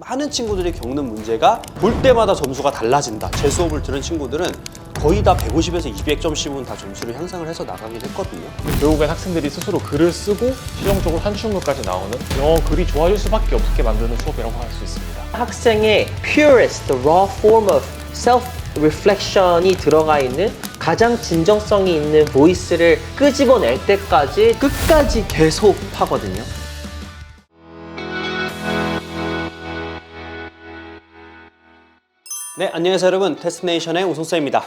많은 친구들이 겪는 문제가 볼 때마다 점수가 달라진다. 제 수업을 들은 친구들은 거의 다 150에서 200점씩은 다 점수를 향상을 해서 나가긴 했거든요. 결국엔 학생들이 스스로 글을 쓰고 실용적으로 한춘글까지 나오는 영어 글이 좋아질 수밖에 없게 만드는 수업이라고 할 수 있습니다. 학생의 purest, the raw form of self-reflection이 들어가 있는 가장 진정성이 있는 보이스를 끄집어낼 때까지 끝까지 계속 하거든요. 네, 안녕하세요 여러분. 테스트네이션의 우송쌤입니다.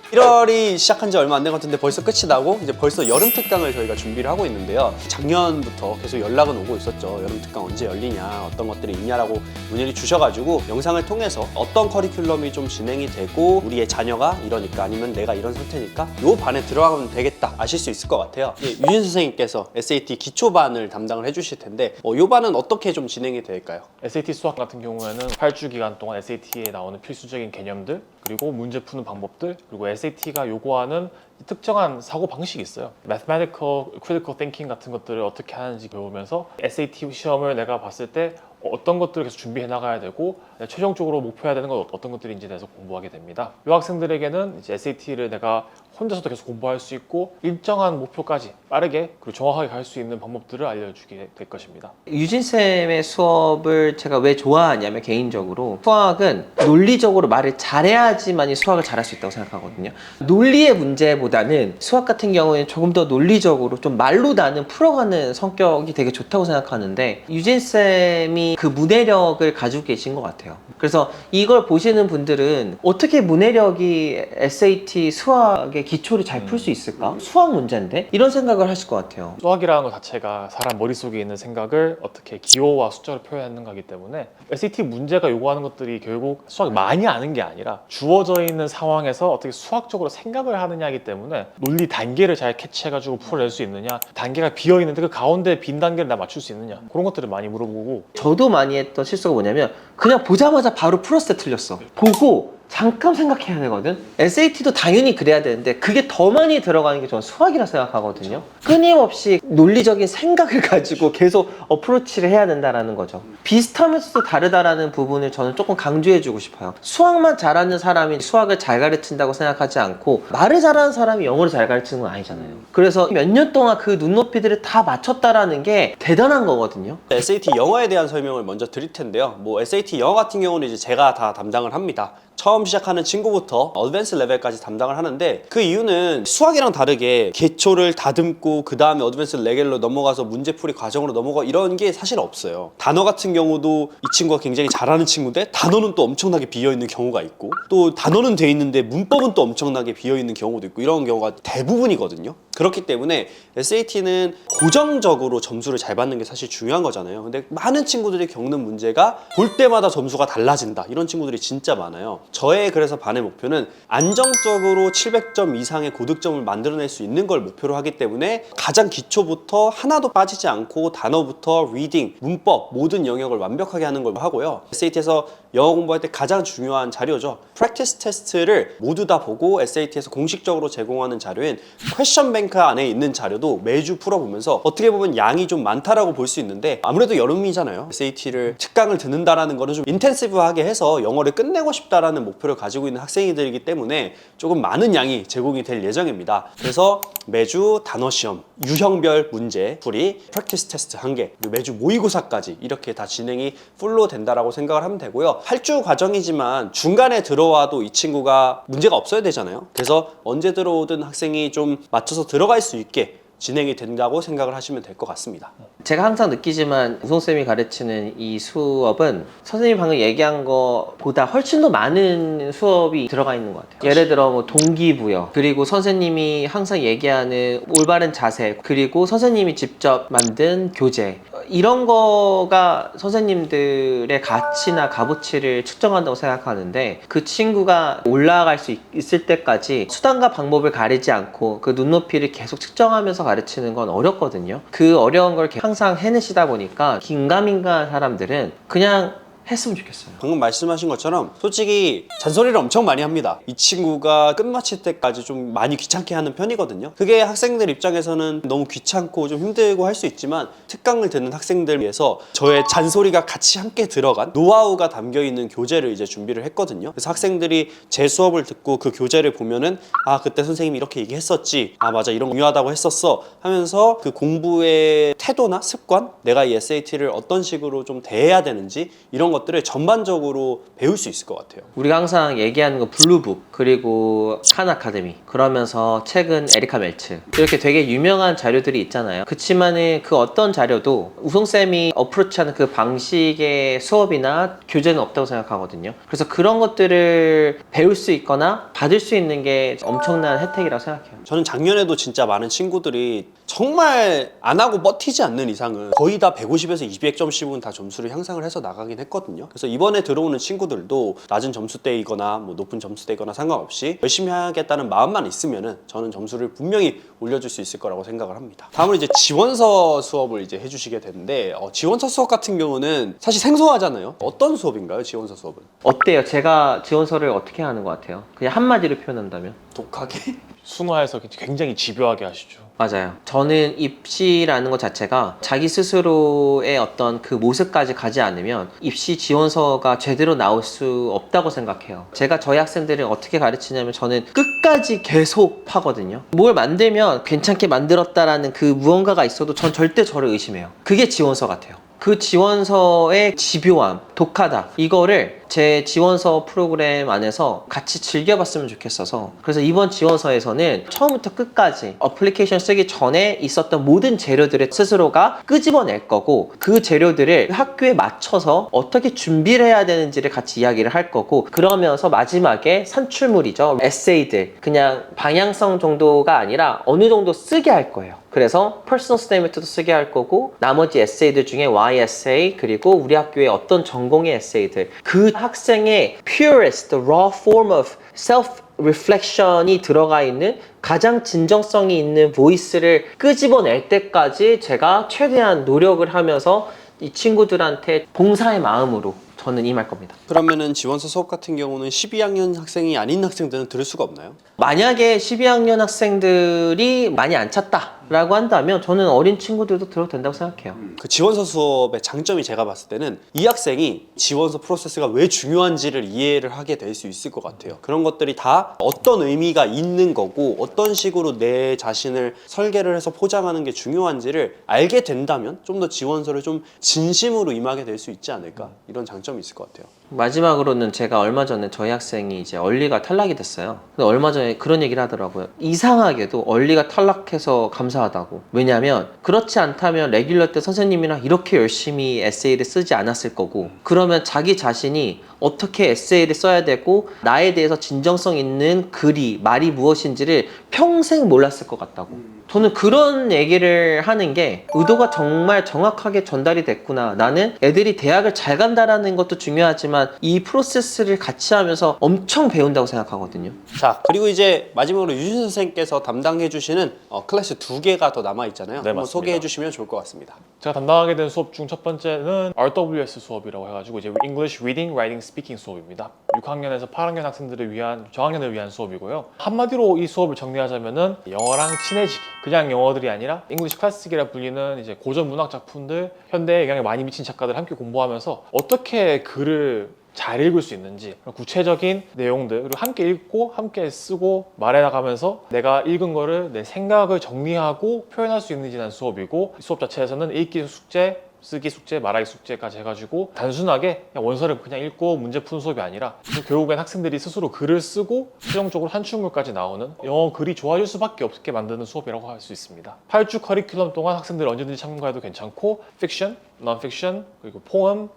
1월이 시작한 지 얼마 안 된 것 같은데 벌써 끝이 나고 이제 벌써 여름 특강을 저희가 준비를 하고 있는데요. 작년부터 계속 연락은 오고 있었죠. 여름 특강 언제 열리냐, 어떤 것들이 있냐라고 문의를 주셔가지고 영상을 통해서 어떤 커리큘럼이 좀 진행이 되고 우리의 자녀가 이러니까 아니면 내가 이런 상태니까 요 반에 들어가면 되겠다 아실 수 있을 것 같아요. 유진 선생님께서 SAT 기초반을 담당을 해주실 텐데 요 반은 어떻게 좀 진행이 될까요? SAT 수학 같은 경우에는 8주 기간 동안 SAT에 나오는 필수적인 개념들, 그리고 문제 푸는 방법들, 그리고 SAT가 요구하는 특정한 사고 방식이 있어요. Mathematical Critical Thinking 같은 것들을 어떻게 하는지 배우면서 SAT 시험을 내가 봤을 때 어떤 것들을 계속 준비해 나가야 되고 최종적으로 목표해야 되는 건 어떤 것들인지에 대해서 공부하게 됩니다. 이 학생들에게는 이제 SAT를 내가 혼자서도 계속 공부할 수 있고 일정한 목표까지 빠르게 그리고 정확하게 갈 수 있는 방법들을 알려주게 될 것입니다. 유진쌤의 수업을 제가 왜 좋아하냐면 개인적으로 수학은 논리적으로 말을 잘해야지만이 수학을 잘할 수 있다고 생각하거든요. 논리의 문제보다는 수학 같은 경우에는 조금 더 논리적으로 좀 말로 나는 풀어가는 성격이 되게 좋다고 생각하는데 유진쌤이 그 문해력을 가지고 계신 것 같아요. 그래서 이걸 보시는 분들은 어떻게 문해력이 SAT 수학의 기초를 잘 풀 수 있을까? 수학 문제인데? 이런 생각을 하실 것 같아요. 수학이라는 것 자체가 사람 머릿속에 있는 생각을 어떻게 기호와 숫자로 표현하는 거기 때문에 SAT 문제가 요구하는 것들이 결국 수학을 많이 아는 게 아니라 주어져 있는 상황에서 어떻게 수학적으로 생각을 하느냐이기 때문에 논리 단계를 잘 캐치해가지고 풀어낼 수 있느냐, 단계가 비어있는데 그 가운데 빈 단계를 나 맞출 수 있느냐, 그런 것들을 많이 물어보고. 저도 많이 했던 실수가 뭐냐면 그냥 보자마자 바로 풀었을 때 틀렸어. 보고 잠깐 생각해야 되거든. SAT도 당연히 그래야 되는데 그게 더 많이 들어가는 게 저는 수학이라 생각하거든요. 끊임없이 논리적인 생각을 가지고 계속 어프로치를 해야 된다는 거죠. 비슷하면서도 다르다라는 부분을 저는 조금 강조해주고 싶어요. 수학만 잘하는 사람이 수학을 잘 가르친다고 생각하지 않고 말을 잘하는 사람이 영어를 잘 가르치는 건 아니잖아요. 그래서 몇 년 동안 그 눈높이들을 다 맞췄다라는 게 대단한 거거든요. SAT 영어에 대한 설명을 먼저 드릴 텐데요. SAT 영어 같은 경우는 이제 제가 다 담당을 합니다. 처음 시작하는 친구부터 어드밴스 레벨까지 담당을 하는데 그 이유는 수학이랑 다르게 기초를 다듬고 그 다음에 어드밴스 레벨로 넘어가서 문제풀이 과정으로 넘어가 이런 게 사실 없어요. 단어 같은 경우도 이 친구가 굉장히 잘하는 친구인데 단어는 또 엄청나게 비어있는 경우가 있고 또 단어는 돼 있는데 문법은 또 엄청나게 비어있는 경우도 있고 이런 경우가 대부분이거든요. 그렇기 때문에 SAT는 고정적으로 점수를 잘 받는 게 사실 중요한 거잖아요. 근데 많은 친구들이 겪는 문제가 볼 때마다 점수가 달라진다. 이런 친구들이 진짜 많아요. 저의 그래서 반의 목표는 안정적으로 700점 이상의 고득점을 만들어낼 수 있는 걸 목표로 하기 때문에 가장 기초부터 하나도 빠지지 않고 단어부터 리딩, 문법 모든 영역을 완벽하게 하는 걸 하고요. SAT에서 영어 공부할 때 가장 중요한 자료죠. 프랙티스 테스트를 모두 다 보고 SAT에서 공식적으로 제공하는 자료인 퀘션 뱅크 안에 있는 자료도 매주 풀어보면서 어떻게 보면 양이 좀 많다라고 볼 수 있는데 아무래도 여름이잖아요. SAT를 특강을 듣는다라는 거는 좀 인텐시브하게 해서 영어를 끝내고 싶다라는 목표를 가지고 있는 학생이들이기 때문에 조금 많은 양이 제공이 될 예정입니다. 그래서 매주 단어 시험, 유형별 문제 풀이, 프랙티스 테스트 1개, 그리고 매주 모의고사까지 이렇게 다 진행이 풀로 된다라고 생각을 하면 되고요. 8주 과정이지만 중간에 들어와도 이 친구가 문제가 없어야 되잖아요. 그래서 언제 들어오든 학생이 좀 맞춰서 들어갈 수 있게 진행이 된다고 생각을 하시면 될 것 같습니다. 제가 항상 느끼지만 우송쌤이 가르치는 이 수업은 선생님이 방금 얘기한 것보다 훨씬 더 많은 수업이 들어가 있는 것 같아요. 예를 들어 뭐 동기부여, 그리고 선생님이 항상 얘기하는 올바른 자세, 그리고 선생님이 직접 만든 교재, 이런 거가 선생님들의 가치나 값어치를 측정한다고 생각하는데 그 친구가 올라갈 수 있을 때까지 수단과 방법을 가리지 않고 그 눈높이를 계속 측정하면서 가르치는 건 어렵거든요. 그 어려운 걸 항상 해내시다 보니까 긴가민가한 사람들은 그냥 했으면 좋겠어요. 방금 말씀하신 것처럼 솔직히 잔소리를 엄청 많이 합니다. 이 친구가 끝마칠 때까지 좀 많이 귀찮게 하는 편이거든요. 그게 학생들 입장에서는 너무 귀찮고 좀 힘들고 할 수 있지만 특강을 듣는 학생들 위해서 저의 잔소리가 같이 함께 들어간 노하우가 담겨있는 교재를 이제 준비를 했거든요. 그래서 학생들이 제 수업을 듣고 그 교재를 보면은 아 그때 선생님이 이렇게 얘기했었지, 아 맞아 이런 거 중요하다고 했었어 하면서 그 공부의 태도나 습관, 내가 이 SAT를 어떤 식으로 좀 대해야 되는지 이런 것들을 전반적으로 배울 수 있을 것 같아요. 우리가 항상 얘기하는 거 블루북 그리고 칸 아카데미 그러면서 최근 에리카 멜츠 이렇게 되게 유명한 자료들이 있잖아요. 그치만은 그 어떤 자료도 우송쌤이 어프로치하는 그 방식의 수업이나 교재는 없다고 생각하거든요. 그래서 그런 것들을 배울 수 있거나 받을 수 있는 게 엄청난 혜택이라고 생각해요. 저는 작년에도 진짜 많은 친구들이 정말 안 하고 버티지 않는 이상은 거의 다 150에서 200점씩은 다 점수를 향상을 해서 나가긴 했거든요. 그래서 이번에 들어오는 친구들도 낮은 점수대이거나 뭐 높은 점수대이거나 상관없이 열심히 하겠다는 마음만 있으면은 저는 점수를 분명히 올려줄 수 있을 거라고 생각을 합니다. 다음으로 이제 지원서 수업을 이제 해주시게 되는데 지원서 수업 같은 경우는 사실 생소하잖아요. 어떤 수업인가요, 지원서 수업은? 어때요? 제가 지원서를 어떻게 하는 것 같아요? 그냥 한마디로 표현한다면? 독하게? 순화해서 굉장히 집요하게 하시죠. 맞아요. 저는 입시라는 것 자체가 자기 스스로의 어떤 그 모습까지 가지 않으면 입시 지원서가 제대로 나올 수 없다고 생각해요. 제가 저희 학생들을 어떻게 가르치냐면 저는 끝까지 계속 하거든요. 뭘 만들면 괜찮게 만들었다라는 그 무언가가 있어도 전 절대 저를 의심해요. 그게 지원서 같아요. 그 지원서의 집요함, 독하다 이거를 제 지원서 프로그램 안에서 같이 즐겨봤으면 좋겠어서 그래서 이번 지원서에서는 처음부터 끝까지 어플리케이션 쓰기 전에 있었던 모든 재료들을 스스로가 끄집어낼 거고 그 재료들을 학교에 맞춰서 어떻게 준비를 해야 되는지를 같이 이야기를 할 거고 그러면서 마지막에 산출물이죠. 에세이들 그냥 방향성 정도가 아니라 어느 정도 쓰게 할 거예요. 그래서 퍼스널 스테이트먼트도 쓰게 할 거고 나머지 에세이들 중에 Y 에세이 그리고 우리 학교의 어떤 전공의 에세이들 그 학생의 purest, raw form of self-reflection이 들어가 있는 가장 진정성이 있는 보이스를 끄집어낼 때까지 제가 최대한 노력을 하면서 이 친구들한테 봉사의 마음으로 저는 임할 겁니다. 그러면은 지원서 수업 같은 경우는 12학년 학생이 아닌 학생들은 들을 수가 없나요? 만약에 12학년 학생들이 많이 안 찼다라고 한다면 저는 어린 친구들도 들어도 된다고 생각해요. 그 지원서 수업의 장점이 제가 봤을 때는 이 학생이 지원서 프로세스가 왜 중요한지를 이해를 하게 될 수 있을 것 같아요. 그런 것들이 다 어떤 의미가 있는 거고 어떤 식으로 내 자신을 설계를 해서 포장하는 게 중요한지를 알게 된다면 좀 더 지원서를 좀 진심으로 임하게 될 수 있지 않을까 이런 장점이 있을 것 같아요. 마지막으로는 제가 얼마 전에 저희 학생이 이제 얼리가 탈락이 됐어요. 근데 얼마 전에 그런 얘기를 하더라고요. 이상하게도 얼리가 탈락해서 감사하다고. 왜냐면 그렇지 않다면 레귤러 때 선생님이랑 이렇게 열심히 에세이를 쓰지 않았을 거고 그러면 자기 자신이 어떻게 에세이를 써야 되고 나에 대해서 진정성 있는 글이 말이 무엇인지를 평생 몰랐을 것 같다고. 저는 그런 얘기를 하는 게 의도가 정말 정확하게 전달이 됐구나. 나는 애들이 대학을 잘 간다라는 것도 중요하지만 이 프로세스를 같이 하면서 엄청 배운다고 생각하거든요. 자, 그리고 이제 마지막으로 유진 선생님께서 담당해 주시는 클래스 2개가 더 남아 있잖아요. 네, 한번 맞습니다. 소개해 주시면 좋을 것 같습니다. 제가 담당하게 된 수업 중 첫 번째는 RWS 수업이라고 해가지고 이제 English Reading, Writing, Speaking 수업입니다. 6학년에서 8학년 학생들을 위한 저학년을 위한 수업이고요. 한마디로 이 수업을 정리하자면은 영어랑 친해지기, 그냥 영어들이 아니라 English 클래식이라 불리는 이제 고전 문학 작품들, 현대에 영향을 많이 미친 작가들 함께 공부하면서 어떻게 글을 잘 읽을 수 있는지 구체적인 내용들을 함께 읽고 함께 쓰고 말해나가면서 내가 읽은 거를 내 생각을 정리하고 표현할 수 있는지 한 수업이고 이 수업 자체에서는 읽기 숙제, 쓰기 숙제, 말하기 숙제까지 해가지고 단순하게 그냥 원서를 그냥 읽고 문제 푸는 수업이 아니라 결국엔 학생들이 스스로 글을 쓰고 최종적으로 한출물까지 나오는 영어 글이 좋아질 수밖에 없게 만드는 수업이라고 할 수 있습니다. 8주 커리큘럼 동안 학생들 언제든지 참가해도 괜찮고 픽션, non-fiction, 그리고 포엠,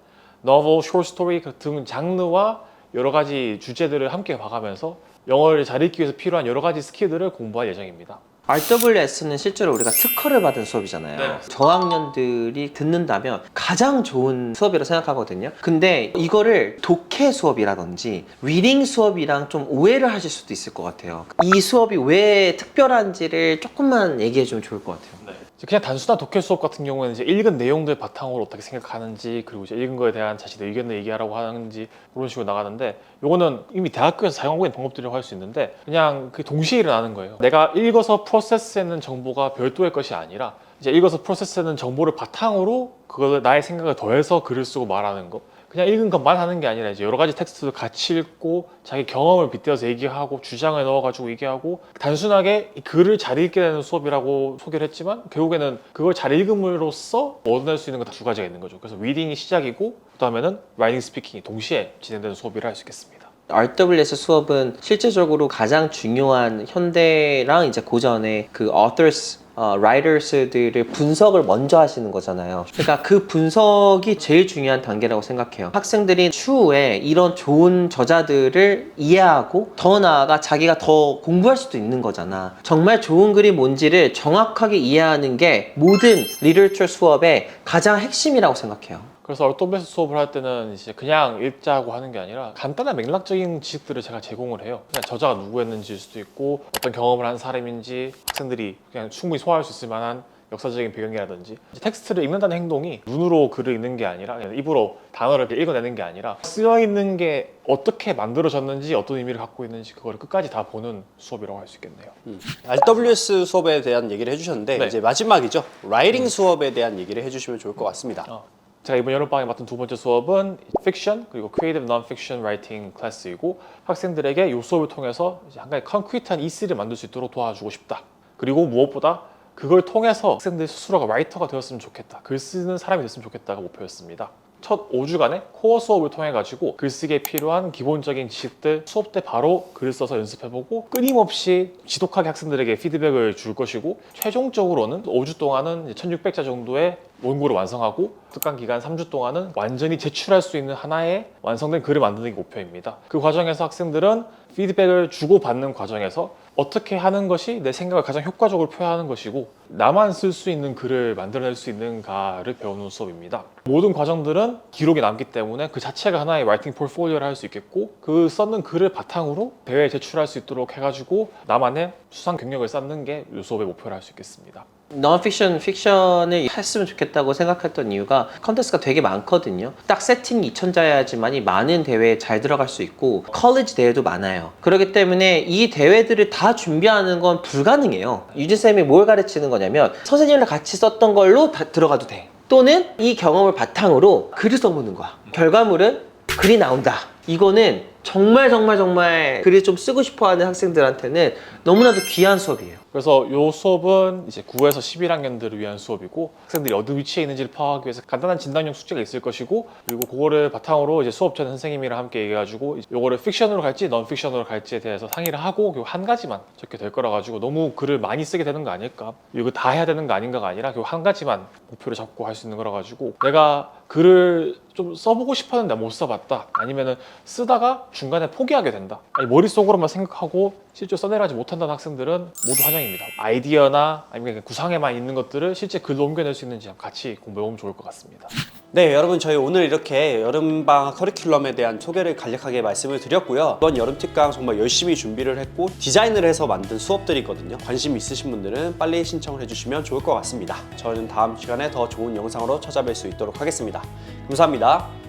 novel, short story 같은 장르와 여러 가지 주제들을 함께 봐가면서 영어를 잘 읽기 위해서 필요한 여러 가지 스킬들을 공부할 예정입니다. RWS는 실제로 우리가 특허를 받은 수업이잖아요. 네. 저학년들이 듣는다면 가장 좋은 수업이라고 생각하거든요. 근데 이거를 독해 수업이라든지 리딩 수업이랑 좀 오해를 하실 수도 있을 것 같아요. 이 수업이 왜 특별한지를 조금만 얘기해 주면 좋을 것 같아요. 네. 그냥 단순한 독해 수업 같은 경우에는 이제 읽은 내용들 바탕으로 어떻게 생각하는지, 그리고 이제 읽은 거에 대한 자신의 의견을 얘기하라고 하는지 그런 식으로 나가는데, 요거는 이미 대학교에서 사용하고 있는 방법들이라고 할 수 있는데 그냥 그 동시에 일어나는 거예요. 내가 읽어서 프로세스하는 정보가 별도의 것이 아니라 이제 읽어서 프로세스하는 정보를 바탕으로 그걸 나의 생각을 더해서 글을 쓰고 말하는 거. 그냥 읽은 것만 하는 게 아니라 이제 여러 가지 텍스트도 같이 읽고 자기 경험을 빗대어서 얘기하고 주장을 넣어가지고 얘기하고, 단순하게 이 글을 잘 읽게 되는 수업이라고 소개를 했지만 결국에는 그걸 잘 읽음으로써 얻어낼 수 있는 건 두 가지가 있는 거죠. 그래서 리딩이 시작이고 그 다음에는 라이팅 스피킹이 동시에 진행되는 수업이라 할 수 있겠습니다. RWS 수업은 실제적으로 가장 중요한 현대랑 이제 고전의 그 authors, writers들의 분석을 먼저 하시는 거잖아요. 그러니까 그 분석이 제일 중요한 단계라고 생각해요. 학생들이 추후에 이런 좋은 저자들을 이해하고 더 나아가 자기가 더 공부할 수도 있는 거잖아. 정말 좋은 글이 뭔지를 정확하게 이해하는 게 모든 리터처 수업의 가장 핵심이라고 생각해요. 그래서 얼토베스 수업을 할 때는 이제 그냥 읽자고 하는 게 아니라 간단한 맥락적인 지식들을 제가 제공을 해요. 그냥 저자가 누구였는지일 수도 있고 어떤 경험을 한 사람인지, 학생들이 그냥 충분히 소화할 수 있을 만한 역사적인 배경이라든지, 텍스트를 읽는다는 행동이 눈으로 글을 읽는 게 아니라 그냥 입으로 단어를 읽어내는 게 아니라 쓰여있는 게 어떻게 만들어졌는지, 어떤 의미를 갖고 있는지 그걸 끝까지 다 보는 수업이라고 할 수 있겠네요. RWS 수업에 대한 얘기를 해주셨는데 네. 이제 마지막이죠. 라이팅 수업에 대한 얘기를 해주시면 좋을 것 같습니다. 제가 이번 여름방에 맡은 두 번째 수업은 픽션 그리고 크리에이티브 non-fiction 라이팅 클래스이고, 학생들에게 이 수업을 통해서 이제 한 가지 콘크리트한 이시를 만들 수 있도록 도와주고 싶다. 그리고 무엇보다 그걸 통해서 학생들 스스로가 라이터가 되었으면 좋겠다, 글 쓰는 사람이 됐으면 좋겠다가 목표였습니다. 첫 5주간의 코어 수업을 통해 가지고 글쓰기에 필요한 기본적인 지식들 수업 때 바로 글을 써서 연습해보고 끊임없이 지독하게 학생들에게 피드백을 줄 것이고, 최종적으로는 5주 동안은 1600자 정도의 원고를 완성하고 특강 기간 3주 동안은 완전히 제출할 수 있는 하나의 완성된 글을 만드는 게 목표입니다. 그 과정에서 학생들은 피드백을 주고받는 과정에서 어떻게 하는 것이 내 생각을 가장 효과적으로 표현하는 것이고, 나만 쓸 수 있는 글을 만들어낼 수 있는가를 배우는 수업입니다. 모든 과정들은 기록에 남기 때문에 그 자체가 하나의 라이팅 포트폴리오를 할 수 있겠고, 그 썼는 글을 바탕으로 대회에 제출할 수 있도록 해가지고 나만의 수상 경력을 쌓는 게 이 수업의 목표를 할 수 있겠습니다. non-fiction, fiction을 했으면 좋겠다고 생각했던 이유가 컨텐츠가 되게 많거든요. 딱 세팅이 2000자여야지만이 많은 대회에 잘 들어갈 수 있고 컬리지 대회도 많아요. 그렇기 때문에 이 대회들을 다 준비하는 건 불가능해요. 유진쌤이 뭘 가르치는 거냐면 선생님이랑 같이 썼던 걸로 다 들어가도 돼. 또는 이 경험을 바탕으로 글을 써보는 거야. 결과물은 글이 나온다. 이거는 정말 글을 좀 쓰고 싶어하는 학생들한테는 너무나도 귀한 수업이에요. 그래서 이 수업은 이제 9에서 11학년들을 위한 수업이고, 학생들이 어느 위치에 있는지를 파악하기 위해서 간단한 진단형 숙제가 있을 것이고, 그리고 그거를 바탕으로 이제 수업 전 선생님이랑 함께 얘기해가지고 요거를 픽션으로 갈지 non-fiction으로 갈지에 대해서 상의를 하고 한 가지만 적게 될 거라 가지고 너무 글을 많이 쓰게 되는 거 아닐까, 이거 다 해야 되는 거 아닌가가 아니라 한 가지만 목표를 잡고 할 수 있는 거라 가지고, 내가 글을 좀 써보고 싶었는데 못 써봤다, 아니면은 쓰다가 중간에 포기하게 된다, 아니 머릿속으로만 생각하고 실제 써내려가지 못한다는 학생들은 모두 환영입니다. 아이디어나 아니면 그냥 구상에만 있는 것들을 실제 글로 옮겨낼 수 있는지 같이 공부해보면 좋을 것 같습니다. 네, 여러분 저희 오늘 이렇게 여름방학 커리큘럼에 대한 소개를 간략하게 말씀을 드렸고요. 이번 여름 특강 정말 열심히 준비를 했고 디자인을 해서 만든 수업들이거든요. 관심 있으신 분들은 빨리 신청을 해주시면 좋을 것 같습니다. 저는 다음 시간에 더 좋은 영상으로 찾아뵐 수 있도록 하겠습니다. 감사합니다.